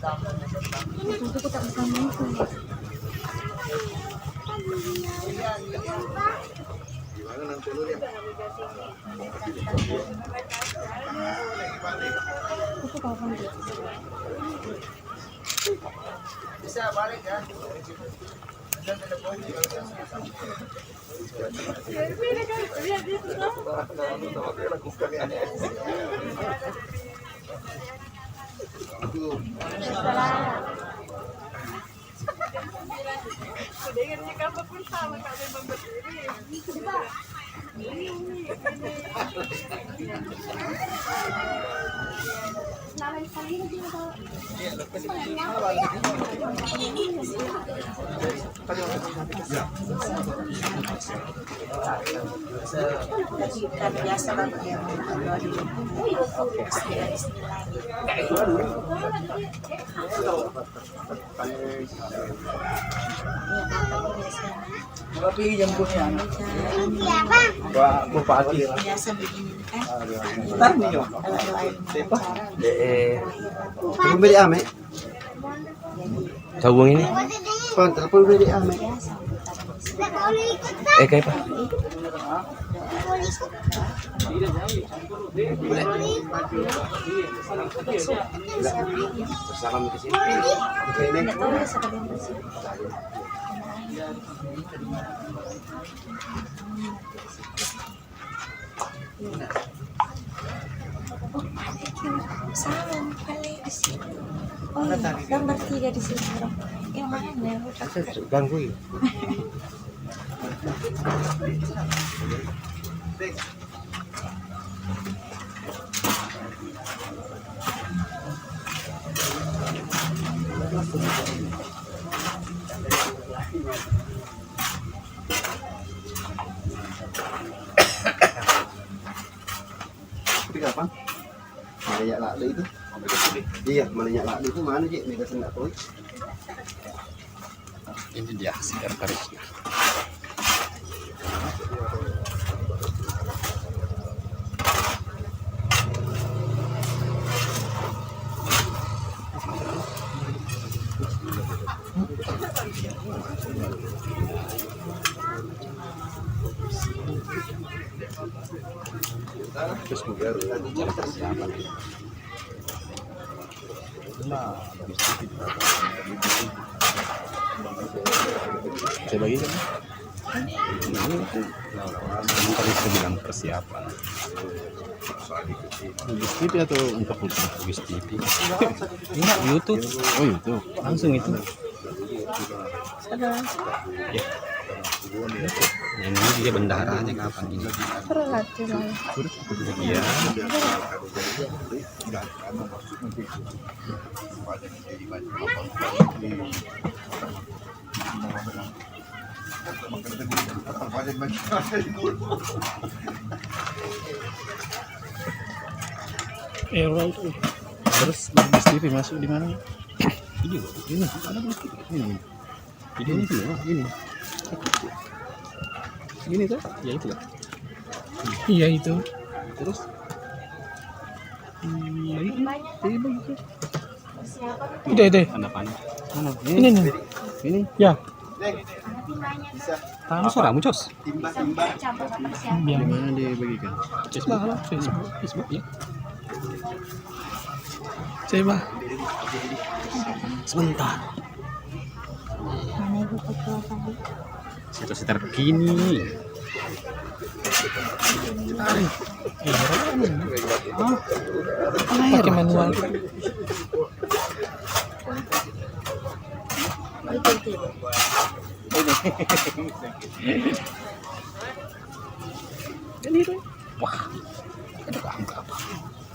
Itu ko tak bersama itu. Gimana nanti lu ya? Itu kapan dia? Bisa balik ya. Biasa banget ya. Tapi jemputnya Bupati Biasa begini kan. ntar nih yo. Kalau doain Beli ame. Sabung ini. Kon telepon beli ame. biasa. Kayak apa? Bersama ke sini. Tidak tahu ya sekalian bersih. Salam kali di sini. Oh, iya. Gambar 3 di sini. Yang mana ya? Ganggu ya. Tapi kapan? Malayak Lakli itu? Iya, Malayak Lakli itu mana sih? Mega Sendak Toy. Ini dia segar karisnya. Terus baru cara persiapan. Saya bagi kan? Ini tadi saya bilang persiapan. Bugis TV atau untuk Bugis TV? Enggak, YouTube. Oh YouTube, langsung itu. Ya. Yang ini dia bendaharanya kapan ini? Iya. Terus Bugis TV masuk di mana? Video ini ada Bugis TV ini. Videonya sih ya, ini. Ini tuh, ya itu lah. Iya itu. Terus itu. Anak-anak. Mana? Ini nih. Ini. Ya. Tahu suaramu, Cos? Yang mana dibagikan? Facebook ya. Coba. Sebentar. Mana ibu ketua tadi? Situasi terkini. Pakai manual. Ini tuh. Wah. Ada apa?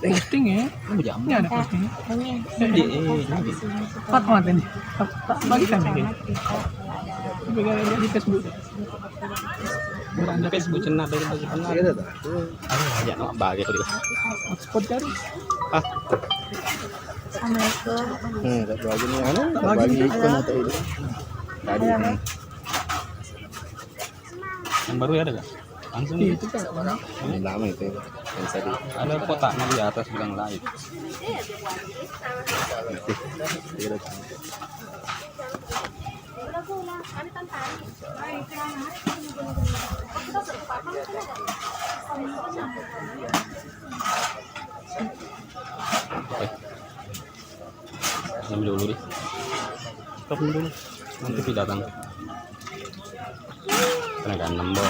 Posting ya? Ini ada posting. Pak mat ini. Bagikan lagi. Bagikan di Facebook. Di Facebook cenah dari bagi kenal. Ya nak bagi tu dia. Hotspot cari. Assalamualaikum. Bagi ni mana? Bagi ikon atau ini. Tadi. Yang baru ada enggak? Langsung gitu kan. Ini lama itu yang tadi. Ada kotaknya di atas bilang live. Iya. Oke. Ambil dulu deh. Stop dulu. Nanti Pi datang. Tenaga 6 Bo.